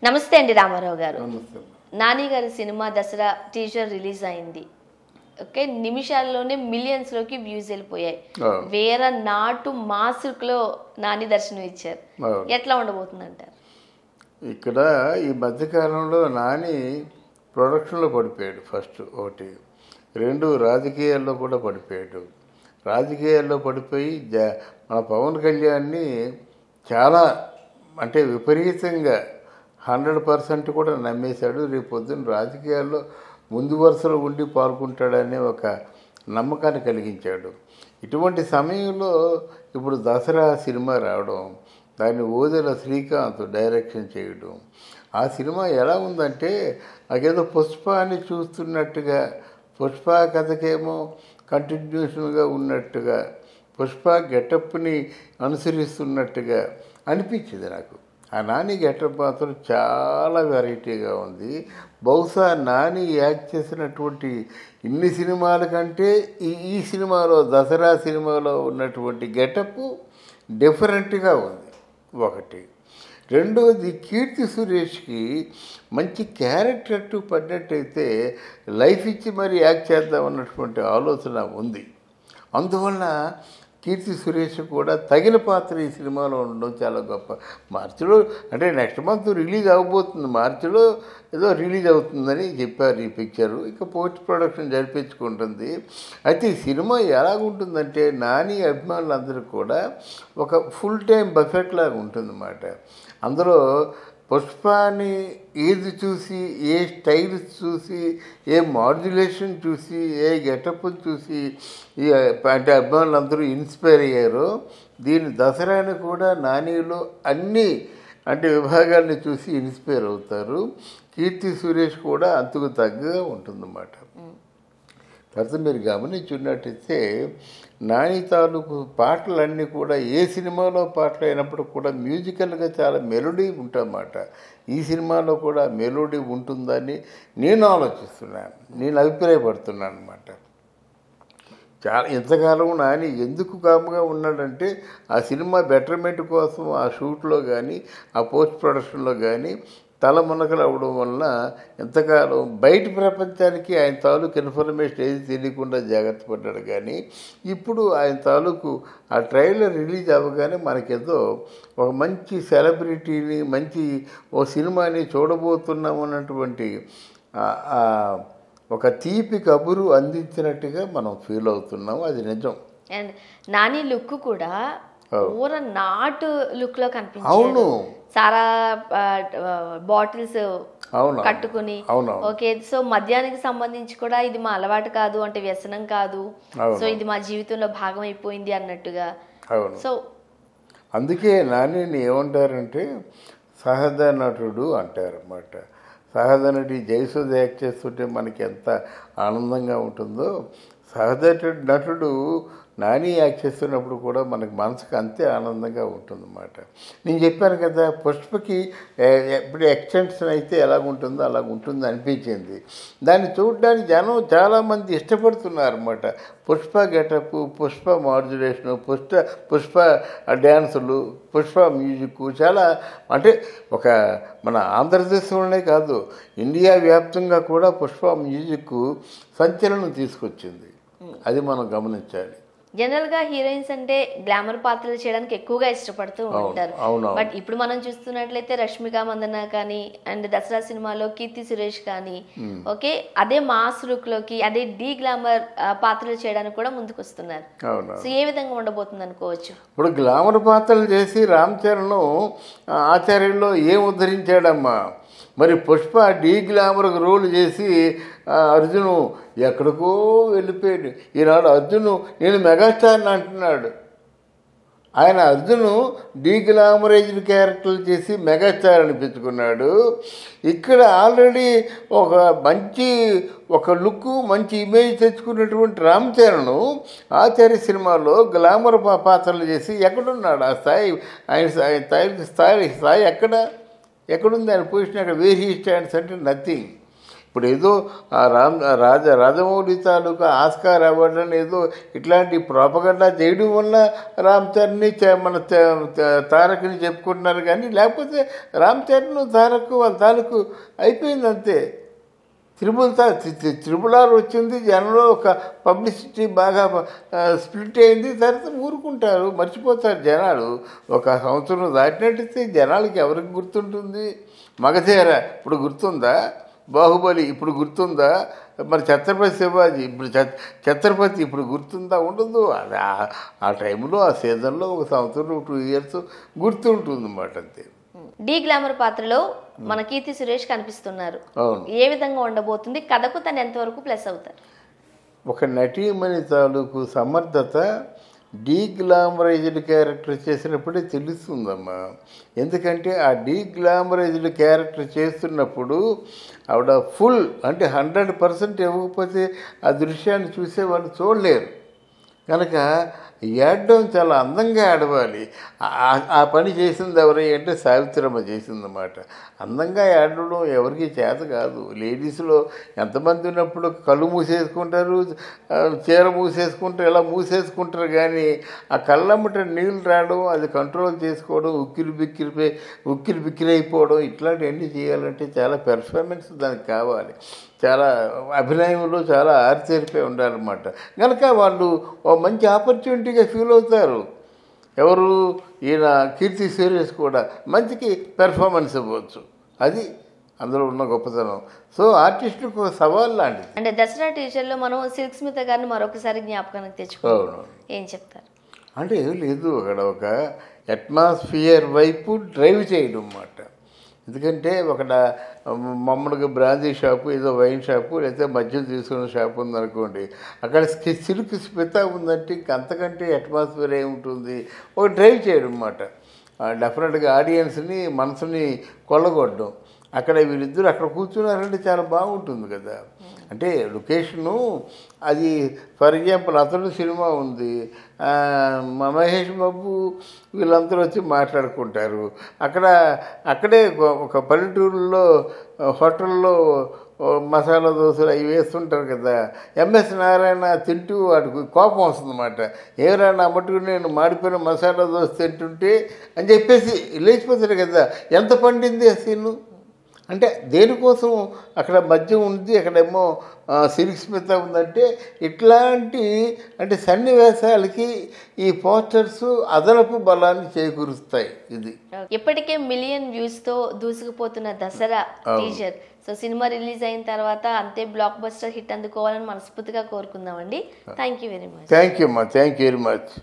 నమస్తే అండి రామారావు గారు. నమస్తే. నాని గారి సినిమా దసరా టీజర్ రిలీజ్ అయింది. ఓకే, నిమిషాల్లోనే మిలియన్స్లోకి వ్యూస్ వెళ్ళిపోయాయి. వేరే నాటు మాసులో నాని దర్శనం ఇచ్చారు. ఎట్లా ఉండబోతుంది అంటారు? ఇక్కడ ఈ మధ్యకాలంలో నాని ప్రొడక్షన్లో పడిపోయాడు. ఫస్ట్ ఒకటి, రెండు రాజకీయాల్లో కూడా పడిపోయాడు. రాజకీయాల్లో పడిపోయి మన పవన్ కళ్యాణ్ని చాలా అంటే విపరీతంగా 100% కూడా నమ్మేశాడు. రేపు పొద్దున్న రాజకీయాల్లో ముందు వరుసలో ఉండి పాల్గొంటాడనే ఒక నమ్మకాన్ని కలిగించాడు. ఇటువంటి సమయంలో ఇప్పుడు దసరా సినిమా రావడం, దాన్ని ఓదెల శ్రీకాంత్ డైరెక్షన్ చేయడం, ఆ సినిమా ఎలా ఉందంటే నాకేదో పుష్పాన్ని చూస్తున్నట్టుగా, పుష్ప కథకేమో కంటిన్యూషన్గా ఉన్నట్టుగా, పుష్ప గెటప్ని అనుసరిస్తున్నట్టుగా అనిపించింది నాకు. ఆ నాని గెటప్ మాత్రం చాలా వెరైటీగా ఉంది. బహుశా నాని యాక్ట్ చేసినటువంటి ఇన్ని సినిమాల కంటే ఈ సినిమాలో, దసరా సినిమాలో ఉన్నటువంటి గెటప్ డిఫరెంట్గా ఉంది ఒకటి. రెండోది, కీర్తి సురేష్కి మంచి క్యారెక్టర్ పడినట్టయితే లైఫ్ ఇచ్చి మరి యాక్ట్ చేద్దాం అన్నటువంటి ఆలోచన ఉంది. అందువల్ల కీర్తి సురేష్ కూడా తగిన పాత్ర ఈ సినిమాలో ఉండడం చాలా గొప్ప. మార్చిలో అంటే నెక్స్ట్ మంత్ రిలీజ్ అవ్వబోతుంది, మార్చిలో ఏదో రిలీజ్ అవుతుందని చెప్పారు ఈ పిక్చరు. ఇక పోస్ట్ ప్రొడక్షన్ జరిపించుకుంటుంది. అయితే ఈ సినిమా ఎలాగుంటుందంటే నాని అభిమానులందరూ కూడా ఒక ఫుల్ టైం బఫెట్ లాగా ఉంటుందన్నమాట. అందులో పుష్పాని ఏది చూసి, ఏ స్టైల్ చూసి, ఏ మాడ్యులేషన్ చూసి, ఏ గెటప్ చూసి అంటే అభిమానులందరూ ఇన్స్పైర్ అయ్యారో, దీని దసరాని కూడా నానిలో అన్ని అంటే విభాగాల్ని చూసి ఇన్స్పైర్ అవుతారు. కీర్తి సురేష్ కూడా అంతకు తగ్గగా ఉంటుందన్నమాట. తర్వాత మీరు గమనించున్నట్టయితే నాని తాలూకు పాటలన్నీ కూడా ఏ సినిమాలో పాటలు అయినప్పుడు కూడా మ్యూజికల్గా చాలా మెలోడీ ఉంటాయన్నమాట. ఈ సినిమాలో కూడా మెలోడీ ఉంటుందని నేను ఆలోచిస్తున్నాను, నేను అభిప్రాయపడుతున్నాను అనమాట. చాలా ఇంతకాలం నాని ఎందుకు కాముగా ఉన్నాడంటే ఆ సినిమా బెటర్మెంట్ కోసం ఆ షూట్లో కానీ, ఆ పోస్ట్ ప్రొడక్షన్లో కానీ తలమునకలు అవ్వడం వలన ఎంతకాలం బయట ప్రపంచానికి ఆయన తాలూకు ఇన్ఫర్మేషన్ ఏది తెలియకుండా జాగ్రత్త పడ్డాడు. కానీ ఇప్పుడు ఆయన తాలూకు ఆ ట్రైలర్ రిలీజ్ అవ్వగానే మనకేదో ఒక మంచి సెలబ్రిటీని, మంచి ఓ సినిమాని చూడబోతున్నాం అన్నటువంటి ఒక తీపి కబురు అందించినట్టుగా మనం ఫీల్ అవుతున్నాం. అది నిజం. అండ్ నాని లుక్ కూడా పూర నాటు లుక్ లో కనిపించాడు. అవును, సారా బాటిల్స్ కట్టుకుని. ఓకే, సో మద్యానికి సంబంధించి కూడా ఇది మా అలవాటు కాదు అంటే వ్యసనం కాదు, సో ఇది మా జీవితంలో భాగం అయిపోయింది అన్నట్టుగా. సో అందుకే నానిని ఏమంటారంటే సహజ నటుడు అంటారన్నమాట. సహజ నటి జయసుధ యాక్ట్ చేస్తుంటే మనకి ఎంత ఆనందంగా ఉంటుందో, సహజ నటుడు నాని యాక్ట్ చేస్తున్నప్పుడు కూడా మనకి మనసుకు అంతే ఆనందంగా ఉంటుందన్నమాట. నేను చెప్పాను కదా, పుష్పకి ఇప్పుడు ఎక్స్టెన్షన్ అయితే ఎలాగుంటుందో అలాగ ఉంటుంది అనిపించింది. దాన్ని చూడడానికి జనం చాలామంది ఇష్టపడుతున్నారు అన్నమాట. పుష్ప గెటప్, పుష్ప మాడ్యులేషను, పుష్ప డ్యాన్సులు, పుష్ప మ్యూజిక్ చాలా అంటే ఒక మన ఆంధ్రదేశంలోనే కాదు, ఇండియా వ్యాప్తంగా కూడా పుష్ప మ్యూజిక్ సంచలనం తీసుకొచ్చింది. అది మనం గమనించాలి. జనరల్ గా హీరోయిన్స్ అంటే గ్లామర్ పాత్రలు చేయడానికి ఎక్కువగా ఇష్టపడుతూ ఉంటారు. బట్ ఇప్పుడు మనం చూస్తున్నట్లయితే రష్మిక మందన కానీ అండ్ దసరా సినిమాలో కీర్తి సురేష్ కానీ ఓకే అదే మాస్ లుక్ లోకి, అదే డీ గ్లామర్ పాత్రలు చేయడానికి కూడా ముందుకు వస్తున్నారు. సో ఏ విధంగా ఉండబోతుంది అనుకోవచ్చు? ఇప్పుడు గ్లామర్ పాత్రలు చేసి రామ్ చరణ్ ఆచార్యంలో ఏం ఉద్ధరించాడమ్మా. మరి పుష్ప డీ గ్లామర్ రోల్ చేసి అర్జును ఎక్కడికో వెళ్ళిపోయాడు. ఈనాడు అర్జును నేను మెగాస్టార్ని అంటున్నాడు. ఆయన అర్జును డీ గ్లామరైజ్డ్ క్యారెక్టర్లు చేసి మెగాస్టార్ అనిపించుకున్నాడు. ఇక్కడ ఆల్రెడీ ఒక మంచి లుక్, మంచి ఇమేజ్ తెచ్చుకున్నటువంటి రామ్ చరణ్ ఆచార్య సినిమాలో గ్లామర్ పాత్రలు చేసి ఎక్కడున్నాడు? ఆ స్థాయి ఆయన స్థాయి ఎక్కడుంది? ఆయన పొజిషన్ అక్కడ వేర్ హీ స్టాండ్స్ అంటే నథింగ్. ఇప్పుడు ఏదో ఆ రాజమౌళి తాలూకా ఆస్కార్ అవార్డు అని ఏదో ఇట్లాంటి ప్రాపగండా చేయడం వల్ల రామ్ చరణ్ని మన తారక్ని చెప్పుకుంటున్నారు, కానీ లేకపోతే రామ్ చరణ్ తారక్ వాళ్ళ తాలూకు అయిపోయింది అంతే. త్రిబుల్ ఆర్ వచ్చింది, జనంలో ఒక పబ్లిసిటీ బాగా స్ప్లిట్ అయింది, తర్వాత ఊరుకుంటారు, మర్చిపోతారు జనాలు. ఒక సంవత్సరం దాటినట్టయితే జనాలకి ఎవరికి గుర్తుంటుంది? మగధీర ఇప్పుడు గుర్తుందా? బాహుబలి ఇప్పుడు గుర్తుందా? మరి ఛత్రపతి శివాజీ ఇప్పుడు ఛత్రపతి ఇప్పుడు గుర్తుందా? ఉండదు. అది ఆ టైంలో ఆ సీజన్లో ఒక సంవత్సరం 2 years గుర్తుంటుంది అన్నమాట అంతే. డి గ్లామర్ పాత్రలో మన కీర్తి సురేష్ కనిపిస్తున్నారు. ఏ విధంగా ఉండబోతుంది? కథకు తను ఎంతవరకు ప్లస్ అవుతారు? ఒక నటీమణి తాలూకు సమర్థత డీగ్లామరైజ్డ్ క్యారెక్టర్ చేసినప్పుడే తెలుస్తుందమ్మా. ఎందుకంటే ఆ డీగ్లామరైజ్డ్ క్యారెక్టర్ చేస్తున్నప్పుడు ఆవిడ ఫుల్ అంటే 100% ఇవ్వకపోతే ఆ దృశ్యాన్ని చూసే వాళ్ళు చూడలేరు. కనుక ఏడడం చాలా అందంగా ఆడవాలి. ఆ పని చేసింది ఎవరి అంటే సావిత్రమ్మ చేసిందన్నమాట. అందంగా ఏడడం ఎవరికి చేత కాదు. లేడీస్లో ఎంతమంది ఉన్నప్పుడు కళ్ళు మూసేసుకుంటారు, చీర మూసేసుకుంటారు, ఇలా మూసేసుకుంటారు, కానీ ఆ కళ్ళమ్మట నీళ్ళు రావడం, అది కంట్రోల్ చేసుకోవడం, ఉక్కిరి బిక్కిరైపోవడం ఇట్లాంటివన్నీ చేయాలంటే చాలా పెర్ఫార్మెన్స్ దానికి కావాలి. చాలా అభినయంలో చాలా ఆరితేరిపోయి ఉండాలన్నమాట. కనుక వాళ్ళు ఓ మంచి ఆపర్చునిటీగా ఫీల్ అవుతారు. ఎవరు? ఈయన కీర్తి సురేష్ కూడా మంచికి పెర్ఫార్మెన్స్ ఇవ్వచ్చు. అది అందులో ఉన్న గొప్పతనం. సో ఆర్టిస్టులకు ఒక సవాల్ లాంటిది. అంటే దసరా టీచర్లో మనం సిల్క్ స్మిత గారిని మరొకసారి జ్ఞాపకానికి తెచ్చుకోవాలి. ఏం చెప్తారు? అంటే ఏం లేదు, అక్కడ ఒక అట్మాస్ఫియర్ వైపు డ్రైవ్ చేయడం అన్నమాట. ఎందుకంటే ఒక మామూలుగా బ్రాందీ షాపు, ఏదో వైన్ షాపు, లేకపోతే మద్యం తీసుకున్న షాపు ఉందనుకోండి, అక్కడ సిల్క్ స్మిత ఉందంటే ఇంక అంతకంటే అట్మాస్ఫియర్ ఏముంటుంది? ఒక డ్రైవ్ చేయడం అన్నమాట. డెఫినెట్గా ఆడియన్స్ని మనసుని కొల్లగొట్టడం. అక్కడ వీళ్ళిద్దరు అక్కడ కూర్చున్నారంటే చాలా బాగుంటుంది కదా. అంటే లొకేషను అది ఫర్ ఎగ్జాంపుల్ అతడు సినిమా ఉంది, మహేష్ బాబు వీళ్ళందరూ వచ్చి మాట్లాడుకుంటారు. అక్కడే ఒక పల్లెటూరులో హోటల్లో మసాలా దోశలు అవి వేస్తుంటారు కదా. ఎంఎస్ నారాయణ తింటూ వాడికి కోపం వస్తుందన్నమాట. ఏమైనా నా మటుకు నేను మాడిపోయిన మసాలా దోశ తింటుంటే అని చెప్పేసి లేచిపోతారు కదా. ఎంత పండింది ఆ సీను అంటే దేనికోసం? అక్కడ మద్యం ఉంది, అక్కడేమో సిల్క్ స్మిత ఉందంటే ఇట్లాంటి అంటే సన్నివేశాలకి ఈ పోస్టర్స్ అదనపు బలాన్ని చేకూరుస్తాయి. ఇది ఇప్పటికే మిలియన్ వ్యూస్తో దూసుకుపోతున్న Dasara teaser. So cinema release అయిన తర్వాత అంతే బ్లాక్ బస్టర్ హిట్ అందుకోవాలని మనస్ఫూర్తిగా కోరుకుందామండి. Thank you very much. Thank you అమ్మా, థ్యాంక్ యూ వెరీ మచ్.